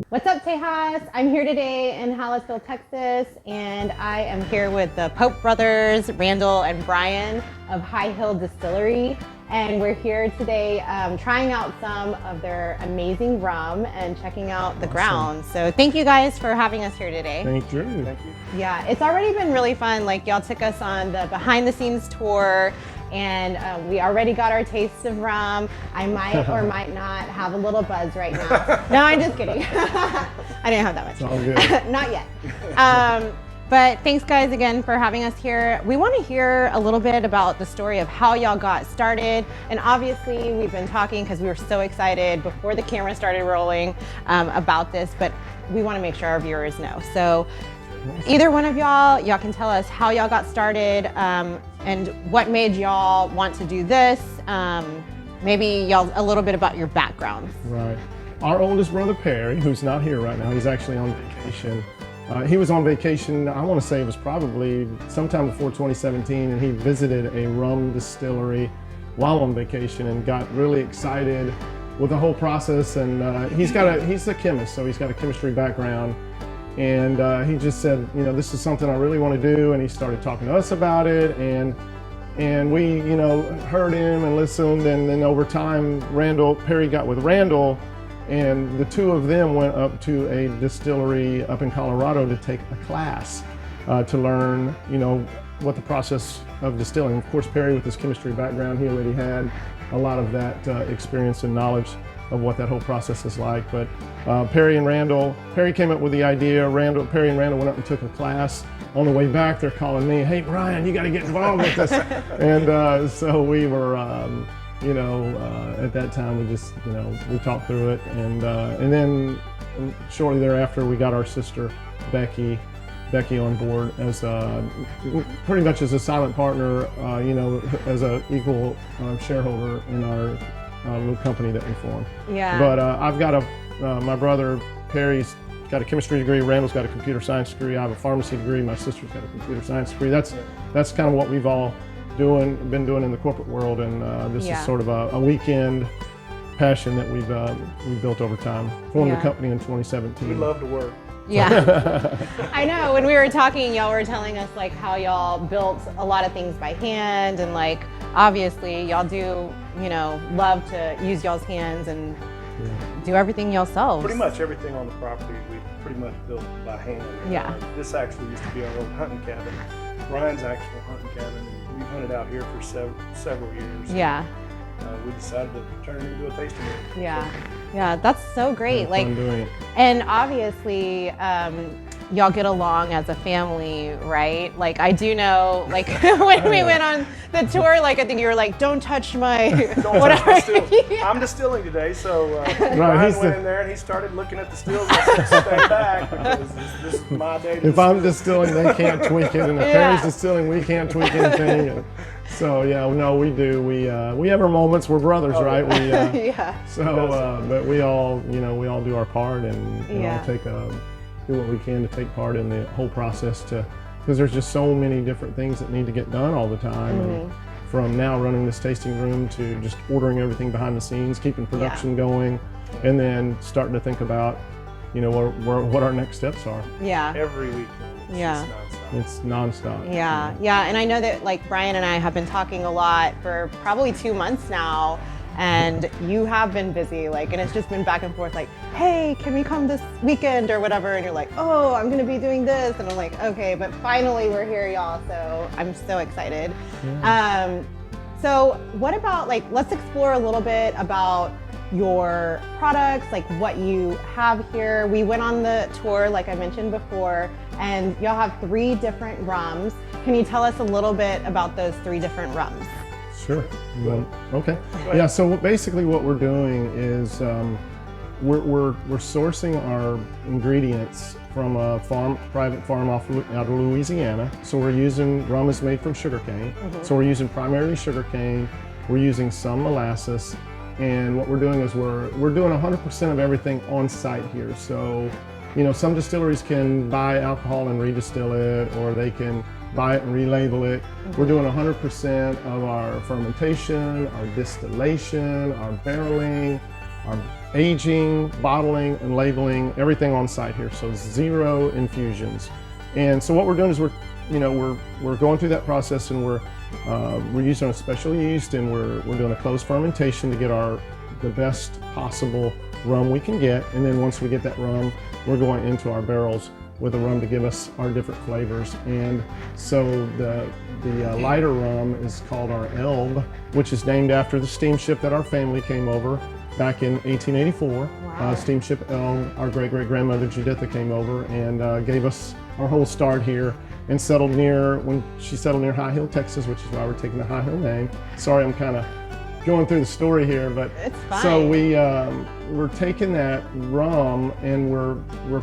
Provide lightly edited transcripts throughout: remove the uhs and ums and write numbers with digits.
What's up, Tejas? I'm here today in Hallettsville, Texas, and I am here with the Popp brothers, Randall and Brian of High Hill Distillery. And we're here today trying out some of their amazing rum and checking out the grounds. So thank you guys for having us here today. Thank you. Thank you. Yeah, it's already been really fun. Like, y'all took us on the behind the scenes tour, and we already got our taste of rum. I might or might not have a little buzz right now. No, I'm just kidding. I didn't have that much. It's all good. Not yet. But thanks guys again for having us here. We want to hear a little bit about the story of how y'all got started. And obviously we've been talking because we were so excited before the camera started rolling about this, but we want to make sure our viewers know. So either one of y'all can tell us how y'all got started and what made y'all want to do this. Maybe y'all a little bit about your backgrounds. Right. Our oldest brother, Perry, who's not here right now, he's actually on vacation. He was on vacation, I want to say it was probably sometime before 2017, and he visited a rum distillery while on vacation and got really excited with the whole process. And he's a chemist, so he's got a chemistry background. And he just said, you know, this is something I really want to do. And he started talking to us about it. And we, you know, heard him and listened. And then over time, Perry got with Randall, and the two of them went up to a distillery up in Colorado to take a class to learn, you know, what the process of distilling. Of course, Perry, with his chemistry background, he already had a lot of that experience and knowledge of what that whole process is like. But Perry came up with the idea. Perry and Randall went up and took a class. On the way back, they're calling me, "Hey, Brian, you got to get involved with this." And so we were, at that time, we talked through it. And then shortly thereafter, we got our sister, Becky on board as pretty much as a silent partner, as an equal shareholder in our little company that we formed. Yeah. But I've got my brother Perry's got a chemistry degree. Randall's got a computer science degree. I have a pharmacy degree. My sister's got a computer science degree. That's kind of what we've all been doing in the corporate world, and this is sort of a weekend passion that we've built over time. Formed the company in 2017. We love to work. Yeah. I know, when we were talking, y'all were telling us like how y'all built a lot of things by hand, and like obviously y'all do, love to use y'all's hands and do everything yourselves. Pretty much everything on the property we pretty much built by hand. Yeah. This actually used to be our old hunting cabin. Brian's actual hunting cabin. We hunted out here for several years. Yeah. We decided to turn it into a tasting room. Yeah, that's so great. Fun doing it. And obviously, y'all get along as a family, right? Like, I do know, like, when we went on the tour, like, I think you were like, "Don't touch my whatever." I'm distilling today, so Right, Brian went in there and he started looking at the stills. I said, "Stay back, because this is my day." If I'm distilling, they can't tweak it, and if Perry's distilling, we can't tweak anything. So we do. We have our moments. We're brothers, right? But we all do our part, and do what we can to take part in the whole process, because there's just so many different things that need to get done all the time. And from now running this tasting room to just ordering everything behind the scenes, keeping production going, and then starting to think about, what our next steps are. Yeah. Every weekend. It's nonstop. Yeah. And I know that like Brian and I have been talking a lot for probably 2 months now, and you have been busy, like, and it's just been back and forth, like, "Hey, can we come this weekend or whatever?" And you're like, "Oh, I'm gonna be doing this," and I'm like, "Okay," but finally we're here, y'all. So I'm so excited. Yeah. So what about, like, let's explore a little bit about your products, like what you have here. We went on the tour, like I mentioned before, and y'all have 3 different rums. Can you tell us a little bit about those 3 different rums? Sure. Okay. Yeah. So basically, what we're doing is we're sourcing our ingredients from a private farm out of Louisiana. So we're using rum is made from sugarcane. So we're using primarily sugarcane. We're using some molasses. And what we're doing is we're doing 100% of everything on site here. So, some distilleries can buy alcohol and redistill it, or they can buy it and relabel it. We're doing 100% of our fermentation, our distillation, our barreling, our aging, bottling, and labeling, everything on site here. So 0 infusions. And so what we're doing is we're going through that process, and we're using a special yeast, and we're doing a closed fermentation to get the best possible rum we can get. And then once we get that rum, we're going into our barrels with the rum to give us our different flavors. And so the lighter rum is called our Elb, which is named after the steamship that our family came over back in 1884. Wow. Steamship Elb. Our great-great-grandmother Juditha came over and gave us our whole start here, and settled near High Hill, Texas, which is why we're taking the High Hill name. Sorry, I'm kind of going through the story here, but it's fine. So we're taking that rum and we're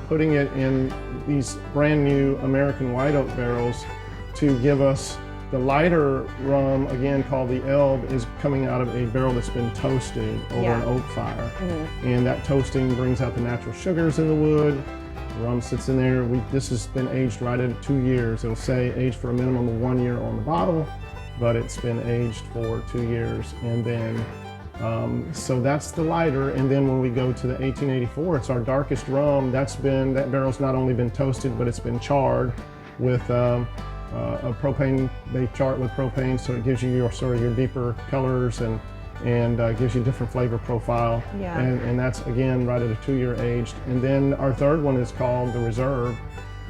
putting it in these brand new American white oak barrels to give us the lighter rum, again called the Elb, is coming out of a barrel that's been toasted over an oak fire. Mm-hmm. And that toasting brings out the natural sugars in the wood. The rum sits in there. This has been aged right at 2 years. It'll say aged for a minimum of 1 year on the bottle, but it's been aged for 2 years. And then, so that's the lighter. And then when we go to the 1884, it's our darkest rum. That barrel's not only been toasted, but it's been charred with a propane. They char it with propane, so it gives you your deeper colors and gives you a different flavor profile. Yeah. And that's again right at a 2 year aged. And then our third one is called the Reserve,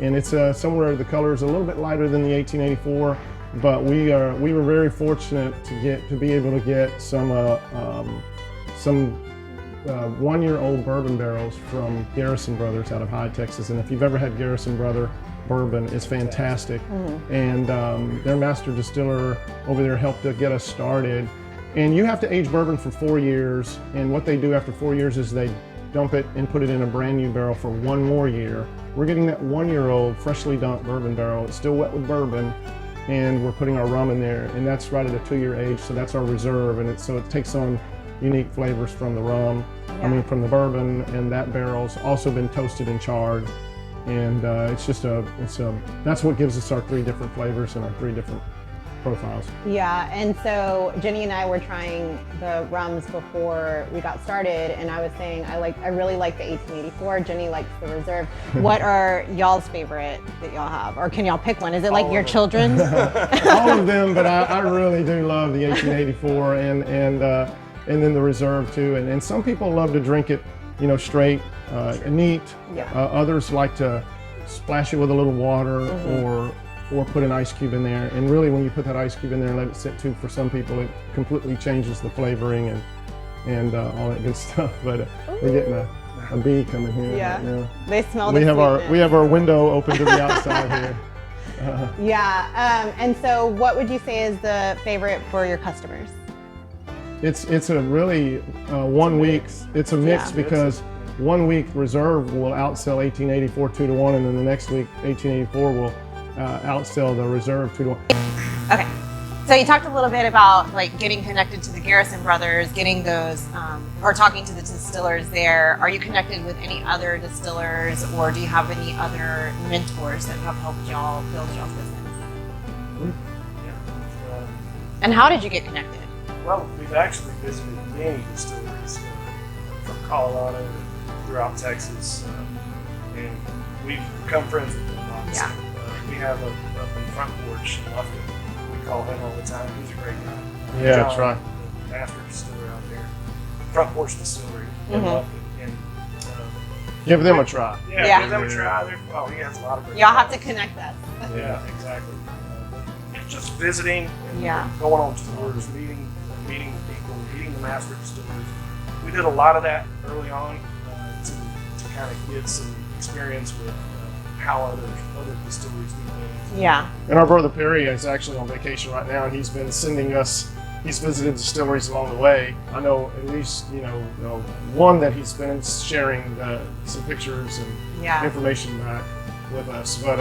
and it's somewhere the color is a little bit lighter than the 1884. But we were very fortunate to be able to get some 1 year old bourbon barrels from Garrison Brothers out of Hyde, Texas. And if you've ever had Garrison Brother bourbon, it's fantastic. Mm-hmm. And their master distiller over there helped to get us started. And you have to age bourbon for 4 years. And what they do after 4 years is they dump it and put it in a brand new barrel for 1 more year. We're getting that 1 year old freshly dumped bourbon barrel. It's still wet with bourbon. And we're putting our rum in there, and that's right at a 2 year age, so that's our Reserve, and so it takes on unique flavors from the rum, from the bourbon, and that barrel's also been toasted and charred, and that's what gives us our 3 different flavors and our 3 different profiles. Yeah, and so Jenny and I were trying the rums before we got started, and I was saying I really like the 1884. Jenny likes the Reserve. What are y'all's favorite that y'all have, or can y'all pick one? Is it like your children's? All of them, but I really do love the 1884 and then the Reserve too. And some people love to drink it, straight, neat. Yeah. Others like to splash it with a little water, mm-hmm. or put an ice cube in there. And really, when you put that ice cube in there and let it sit too, for some people, it completely changes the flavoring and all that good stuff. But we're getting a bee coming here. Yeah, right now. They smell we have our window open to the outside here. Yeah, and so what would you say is the favorite for your customers? It's a really 1 week. It's a mix because 1 week Reserve will outsell 1884 2-1, and then the next week 1884 will outsell the Reserve 2-1. Okay, so you talked a little bit about getting connected to the Garrison Brothers, getting those, or talking to the distillers there. Are you connected with any other distillers, or do you have any other mentors that have helped y'all build y'all's business? Yeah. And how did you get connected? Well, we've actually visited many distilleries from Colorado to throughout Texas, and we've become friends with them. Obviously. Yeah. We have up in Front Porch in Lufkin. We call him all the time. He's a great guy. Yeah, John, that's right. The master distiller out there, Front Porch Distillery in Lufkin. And give them a try. Yeah, give them a try. He has a lot of great Y'all have to connect us. Yeah, exactly. Just visiting and going on tours, meeting people, meeting the master distillers. We did a lot of that early on to kind of get some experience with how other distilleries do things. Yeah. And our brother Perry is actually on vacation right now, and he's been sending us. He's visited distilleries along the way. I know at least one that he's been sharing some pictures and information back with us. But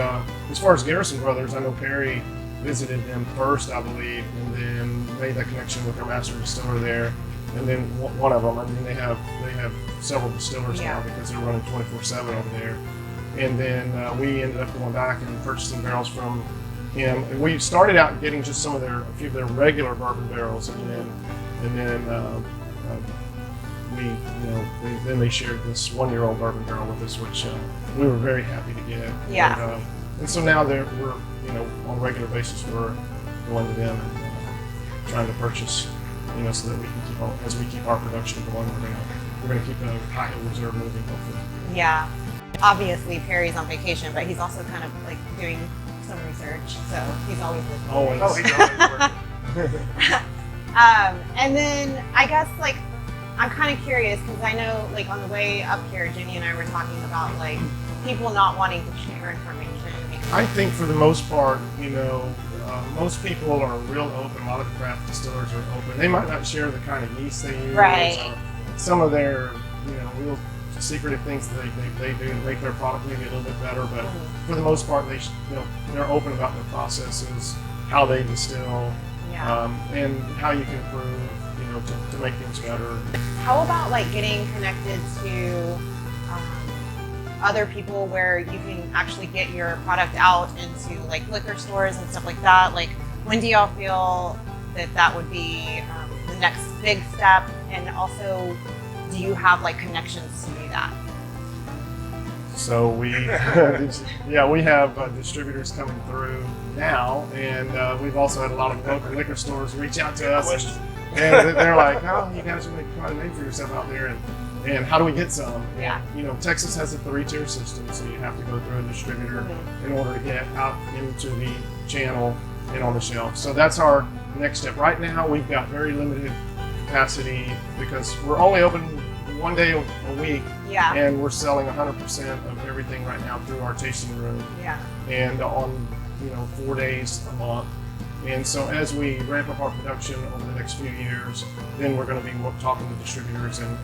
as far as Garrison Brothers, I know Perry visited them first, I believe, and then made that connection with their master distiller there. And then one of them, they have several distillers now because they're running 24/7 over there. And then we ended up going back and purchasing barrels from him. And we started out getting just a few of their regular bourbon barrels, and then then they shared this 1-year-old bourbon barrel with us, which we were very happy to get. Yeah. And so now we're on a regular basis we're going to them and trying to purchase, so that we can as we keep our production going, we're gonna keep the High Hill Reserve moving, hopefully. Yeah. Obviously, Perry's on vacation, but he's also kind of like doing some research, so he's always listening. Always. Oh, he's always working. And then I guess like I'm kind of curious because I know like on the way up here, Jenny and I were talking about like people not wanting to share information. I think for the most part, most people are real open. A lot of the craft distillers are open. They might not share the kind of yeast they use, right? Or some of their, real secretive things that they do to make their product maybe a little bit better. But for the most part, they're open about their processes, how they distill, and how you can improve, to make things better. How about like getting connected to other people where you can actually get your product out into like liquor stores and stuff like that? Like, when do y'all feel that would be the next big step? And also, do you have like connections to do that? So we have distributors coming through now, and we've also had a lot of local liquor stores reach out to us, and they're like, "Oh, you guys are making quite a name for yourself out there, and how do we get some?" Yeah. And, Texas has a 3-tier system, so you have to go through a distributor in order to get out into the channel and on the shelf. So that's our next step. Right now, we've got very limited capacity because we're only open 1 day a week. Yeah. And we're selling 100% of everything right now through our tasting room. Yeah. And on 4 days a month. And so as we ramp up our production over the next few years, then we're going to be talking to distributors, and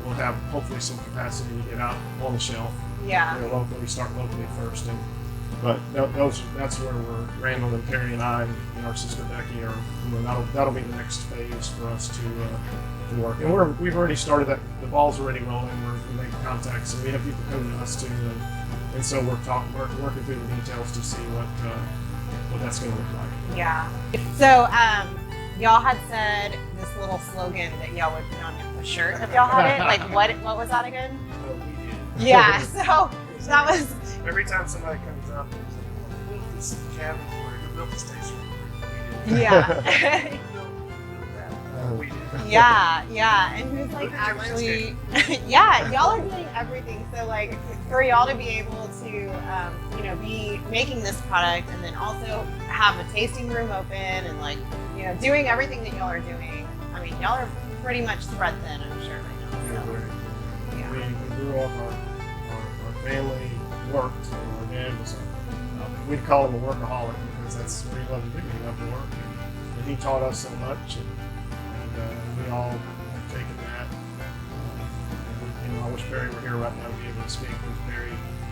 we'll have hopefully some capacity to get out on the shelf. Yeah. Locally, start locally first. But that's where we're, Randall and Perry and I and our sister Becky are, that'll be the next phase for us to work. And we've already started that. The ball's already rolling. We're making contacts, and we have people coming to us too. And so we're working through the details to see what that's going to look like. Yeah. So y'all had said this little slogan that y'all would put on a shirt if y'all had it. Like what was that again? We did. Yeah. So that was. Every time somebody comes up, we built this cabin for you. Built the station. We did. Yeah. We did. Yeah. And who's like actually, yeah, y'all are doing everything. So like for y'all to be able to, be making this product and then also have a tasting room open and like, doing everything that y'all are doing. I mean, y'all are pretty much spread thin, I'm sure right now. So, Yeah, we grew up, our family worked, and our dad was we'd call him a workaholic because that's what he loved to do. He loved to work, and he taught us so much, and we all have taken that. I wish Perry were here right now to be able to speak, because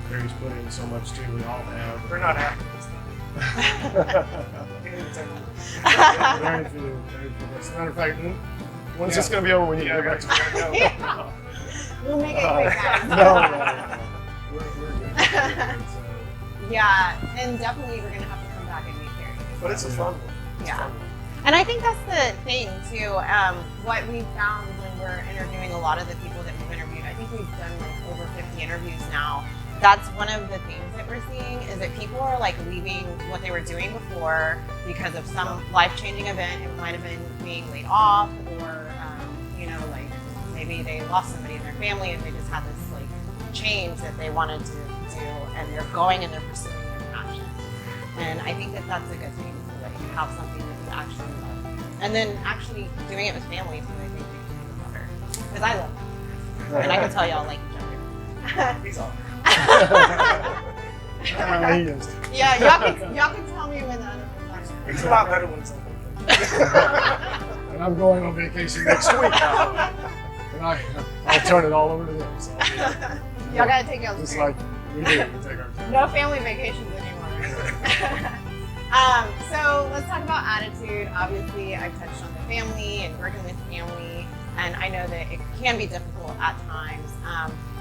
Perry's put in so much too. We all have. They're not happy this time. Very few. As a matter of fact, when's this going to be over? We need to go back to Yeah. We'll make it quick, guys. No. We're good. Yeah, and definitely we're going to have to come back and meet Perry. But it's a fun one. Yeah. And I think that's the thing too. What we found when we're interviewing a lot of the people that we've interviewed, I think we've done like over 50 interviews now. That's one of the things that we're seeing is that people are like leaving what they were doing before because of some life-changing event. It might have been being laid off, or like maybe they lost somebody in their family and they just had this like change that they wanted to do, and they're going and they're pursuing their passion. And I think that that's a good thing to like have something that you actually love, and then actually doing it with family too. I think makes it even better, because I love it, and I can tell y'all like each other. He's on. Yeah, y'all can tell me when the other one's on. He's a lot better when it's on. And I'm going on vacation next week now. And I'll turn it all over to them. So, y'all gotta take y'all's just turn. like we do. We take our turn. No family vacations anymore. So let's talk about attitude. Obviously, I've touched on the family and working with family, and I know that it can be difficult at times.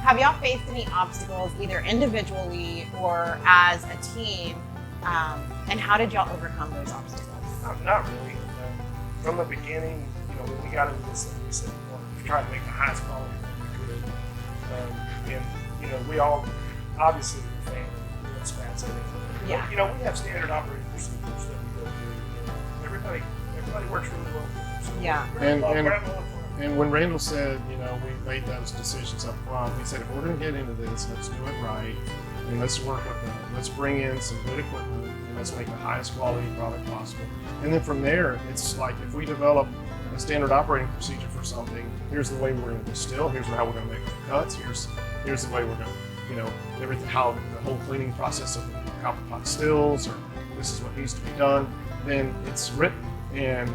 Have y'all faced any obstacles, either individually or as a team, and how did y'all overcome those obstacles? Not really. From the beginning, when we got into this thing, we said we wanted to tried to make the highest quality thing we could. And we all obviously the family, we respect everything. Yeah. We have standard operating procedures that we go through. And everybody works really well. So Yeah. And when Randall said, we made those decisions up front, we said, if we're going to get into this, let's do it right. And let's work with them. Let's bring in some good equipment and let's make the highest quality product possible. And then from there, it's like if we develop a standard operating procedure for something, here's the way we're going to distill, here's how we're going to make the cuts, here's the way we're going to, everything, how the whole cleaning process of how the pot stills, or this is what needs to be done, then it's written. And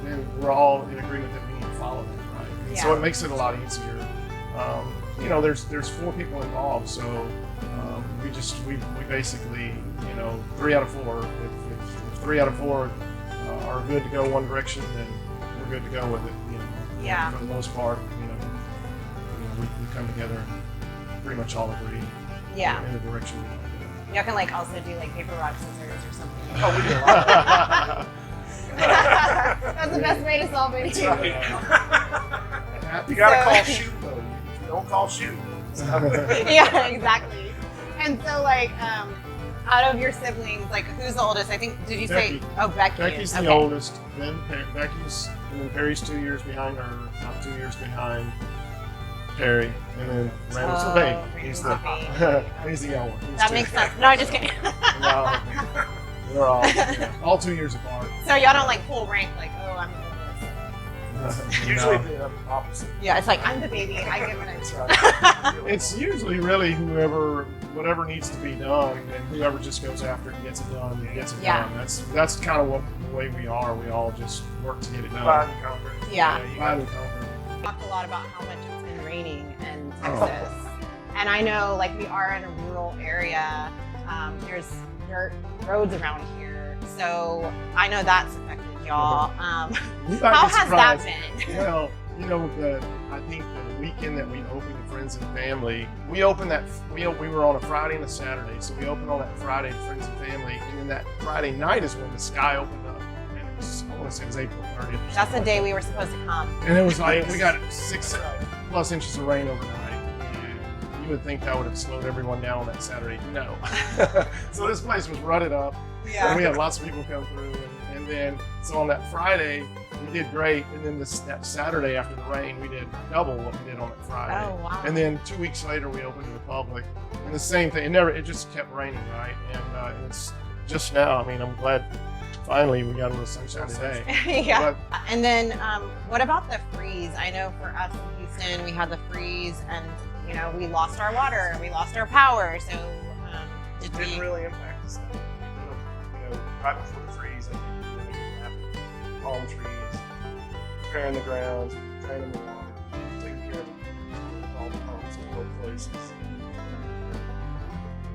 then we're all in agreement that we need to follow that, right? And so it makes it a lot easier. There's 4 people involved, so we basically 3 out of 4. If 3 out of 4 are good to go one direction, then we're good to go with it. Yeah. For the most part, we come together and pretty much all agree. Yeah. In the direction we want to go. Y'all can also do paper, rock, scissors or something. Oh, we do a lot of that. That's the best way to solve it. You gotta call shoot though. If you don't call shoot. Yeah, exactly. And so out of your siblings, who's the oldest? I think, did you say? Becky. Oh, Becky. Becky's the oldest. Then Becky's, and then Perry's 2 years behind her. About 2 years behind Perry, and then Randall's the baby. He's the he's the young one. That makes sense. No, I'm just kidding. No, we're all 2 years apart. So y'all don't pull rank I'm the oldest. Usually No. the opposite. Yeah, it's I'm the baby. I give it to. It's usually really whatever needs to be done, and whoever just goes after it and gets it done and gets it done. That's kind of the way we are. We all just work to get it done. Divide and conquer. Yeah. Divide and conquer. We talked a lot about how much it's been raining in Texas. And I know we are in a rural area. There's dirt roads around here. So I know that's affected y'all. How has that been? Well, I think the weekend that we opened Friends and Family, we opened that, we were on a Friday and a Saturday. So we opened on that Friday, Friends and Family. And then that Friday night is when the sky opened up. And it was, I want to say it was April 30th. That's the day we were supposed to come. And it was we got 6+ inches of rain overnight. And you would think that would have slowed everyone down on that Saturday. No. So this place was rutted up. Yeah. And we had lots of people come through. And then, so on that Friday, we did great. And then that Saturday after the rain, we did double what we did on that Friday. Oh, wow. And then 2 weeks later, we opened to the public. And the same thing. It just kept raining, right? And it's just now, I'm glad finally we got a little sunshine today. Yeah. And then what about the freeze? I know for us in Houston, we had the freeze and, we lost our water, we lost our power. So It didn't really impact us. Right before the freeze, I think we happened. Palm trees, preparing the grounds, draining the water, taking care of all the pumps in both places.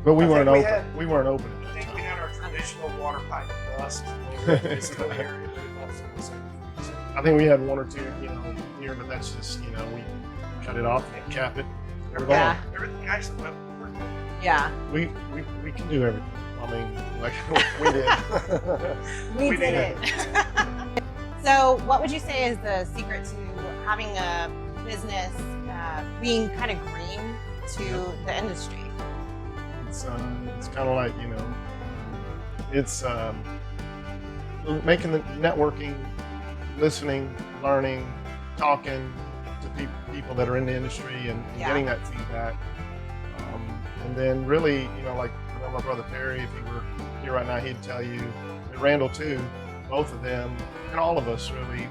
But we weren't open. I think we had our traditional water pipe bust over this area. I think we had 1 or 2, here, but that's just, we cut it off and cap it. Yeah. Everything actually went. Yeah. We can do everything. We did. We did it. So what would you say is the secret to having a business being kind of green to the industry? It's kind of it's making the networking, listening, learning, talking to people that are in the industry and getting that feedback. And then really, my brother Perry, if he were here right now, he'd tell you, and Randall too, both of them, and all of us really,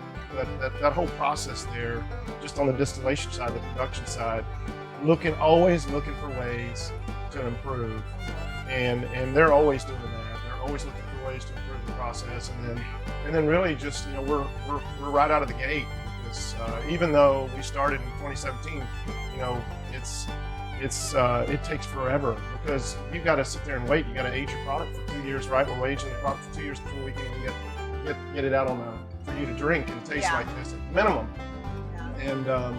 that whole process there, just on the distillation side, the production side, always looking for ways to improve. And they're always doing that. They're always looking for ways to improve the process. And then really just, we're right out of the gate with this. Even though we started in 2017, it takes forever because you've got to sit there and wait. You got to age your product for 2 years, right? We're aging the product for 2 years before we can even get it out for you to drink and taste like this at minimum. Yeah.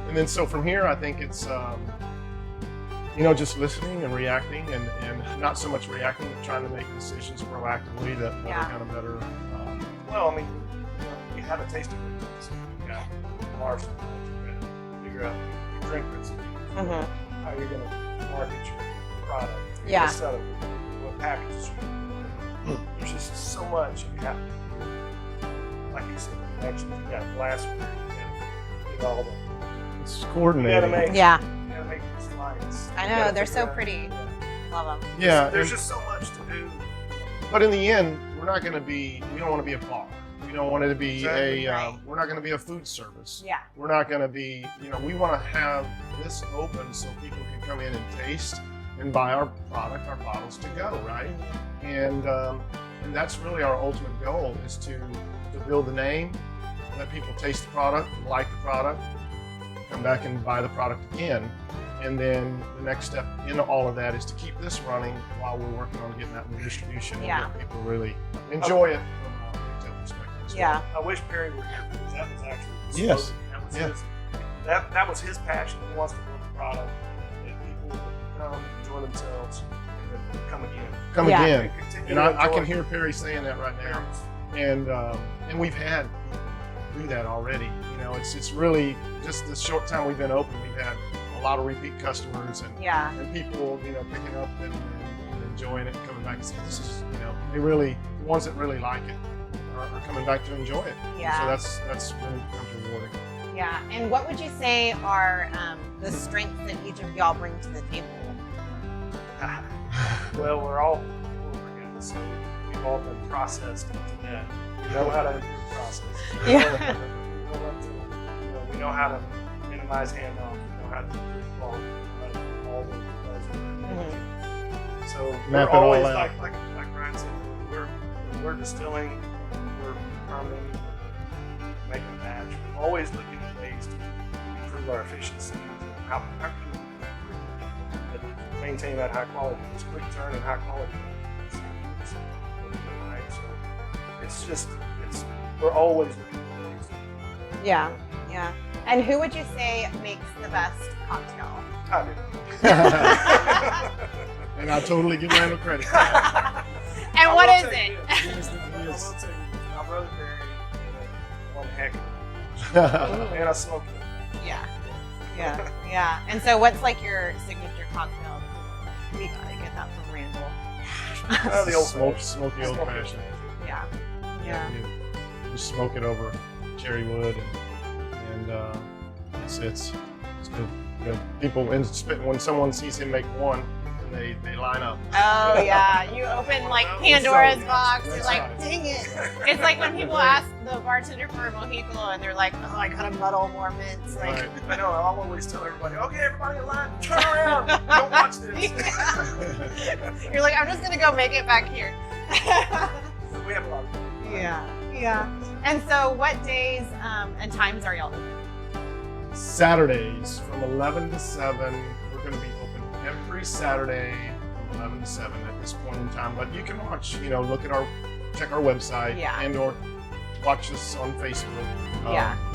And then so from here, I think it's just listening and reacting and not so much reacting, but trying to make decisions proactively that are kind of better. Well, we have a tasting room. So you got bars, you got to figure out your drink recipe, how you're going to market your product, how you're gonna sell it, what packages you do. There's just so much you have to do. Like you said, connections, you got glassware, you got to get all the. It's coordinated. You gotta make these lights. I know, they're so pretty. Love them. Yeah. There's just so much to do. But in the end, we don't want to be a bar. We don't want it to be we're not going to be a food service. Yeah. We're not going to be, we want to have this open so people can come in and taste and buy our product, our bottles to go, right? And that's really our ultimate goal, is to build the name, let people taste the product, like the product, come back and buy the product again. And then the next step in all of that is to keep this running while we're working on getting that new distribution and get people really enjoy it from a retail perspective as well. I wish Perry were here, because that was actually Yes. That was his passion. He wants to build a product that people would come, enjoy themselves, and then come again. Come again. Continue And to I enjoy can hear Perry saying that right now. And we've had people do that already. It's really just the short time we've been open, we've had a lot of repeat customers and people, picking up and enjoying it and coming back and saying, this is, they really, the ones that really like it are coming back to enjoy it. Yeah. So that's really becomes rewarding. Yeah. And what would you say are the strengths that each of y'all bring to the table? Well, we're all good, so we've all been processed into that. We know how to improve process. We know how to minimize handoff. We know how to improve quality. We know how to do all those buzzwords. So Map we're it all always out. like Ryan said, when we're distilling, we're fermenting, we're making a batch. We're always looking at ways to improve our efficiency. How can we improve it? Maintain that high quality. It's quick turn and high quality. Right? So we're always looking for ways. Yeah. And who would you say makes the best cocktail? I do. And I totally give Randall credit. And what is it? I will tell you, my brother Barry one heck of a and I smoke it. Yeah. And so what's like your signature cocktail? We gotta get that from Randall. The old smoky old fashioned. Yeah. You smoke it over cherry wood and it's good. People when someone sees him make one, and they line up. Oh yeah, you open like Pandora's box. You're like, dang it! It's like when people ask the bartender for a mojito, and they're like, oh, I gotta muddle more mints. Like, Right. I know. I'll always tell everybody, okay, everybody in line, turn around, don't watch this. You're like, I'm just gonna go make it back here. We have a lot of fun. Yeah. And so, what days and times are y'all open? Saturdays from 11 to 7. We're going to be open every Saturday from 11 to 7 at this point in time. But you can watch, check our website and or watch us on Facebook.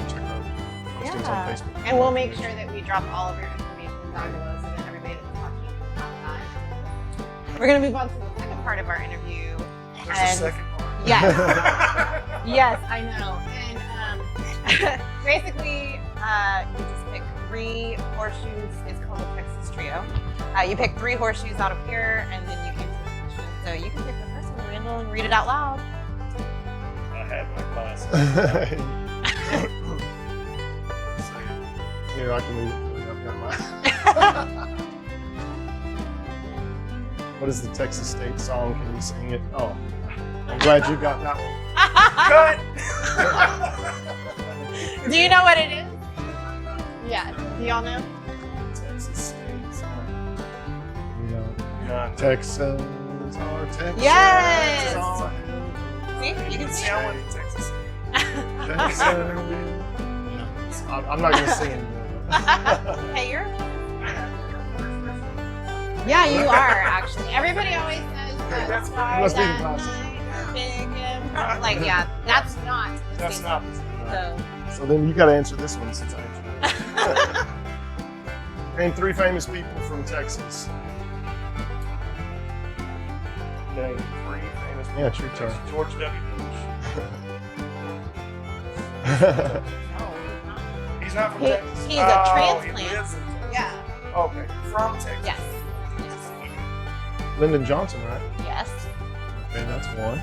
Check our postings on Facebook. And we'll make sure that we drop all of your information down below so that everybody that's watching can have that. We're going to move on to the second part of our interview. There's a second part. Yes. Yes, I know. And basically, you just pick 3 horseshoes. It's called a Texas Trio. You pick 3 horseshoes out of here, and then you answer the question. So you can pick the first one, Randall, and read it out loud. I had my glasses. Here, I can read it for you. I've got mine. What is the Texas State song? Can you sing it? Oh, I'm glad you got that one. Good. Do you know what it is? Yeah. Do y'all know? Texas State song. Texans are Texans. Yes! are See? You can see See, I it. went to Texas. Texans. I'm not going to sing anymore. Hey, you're. Yeah, you are actually. Everybody always says that. That's stars must be the at glasses. night are big and like, yeah, that's not. the That's same. not. So. So then you got to answer this one since I answered it. Name 3 famous people from Texas. Name 3 famous. Yeah, it's your turn. George W. Bush. No, He's not from He- Texas. he's a transplant. He lives in Texas. Yeah. Okay, from Texas. Yes. Yes. Lyndon Johnson, right? Yes. Okay, that's one.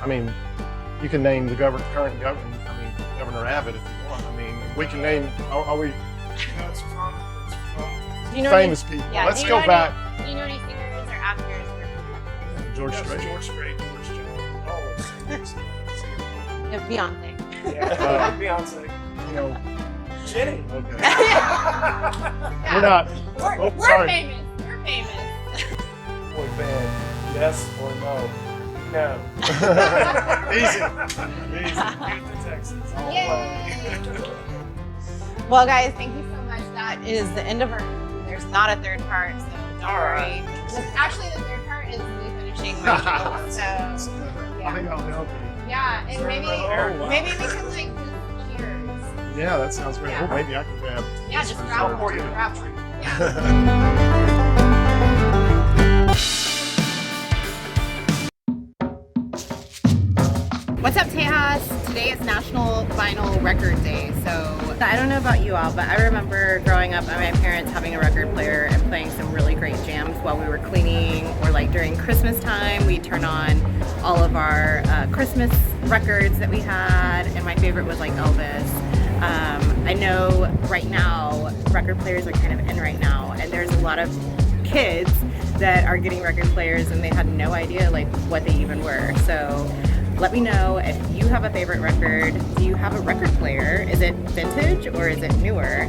I mean, you can name the current governor. I mean, Governor Abbott if you want. I mean, we can name. Are we No, it's from Do you know famous people? Yeah, Let's do you go know back. Do you know any singers or actors? George yes, Strait. George Strait, George Jones, all those singers. Beyonce. Yeah, Beyonce. You know, Jenny. okay. Yeah. We're not. We're sorry. famous. We're famous. Boy band, yes or no? No. Easy. Easy. Get to Texas. All the way. Well, guys, thank you so much. That is the end of our. There's not a third part, so don't All worry. right. Actually, the third part is me finishing my show. So I think I'll help you. yeah, and maybe Oh, wow. maybe we can like just cheers. Yeah, that sounds great. Yeah. Oh, maybe I can grab. Yeah, just some grab dessert, one. too. Grab one. Yeah. What's up, Tejas? Today is National Vinyl Record Day. So I don't know about you all, but I remember growing up and my parents having a record player and playing some really great jams while we were cleaning, or like during Christmas time, we'd turn on all of our Christmas records that we had, and my favorite was like Elvis. I know right now record players are kind of in right now, and there's a lot of kids that are getting record players and they had no idea like what they even were. So let me know if you have a favorite record. Do you have a record player? Is it vintage or is it newer?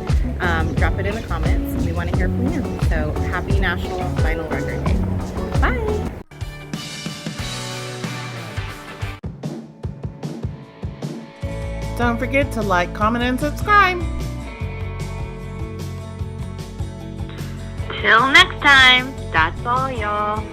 Drop it in the comments. We want to hear from you. So happy National Vinyl Record Day. Bye. Don't forget to like, comment, and subscribe. Till next time, that's all, y'all.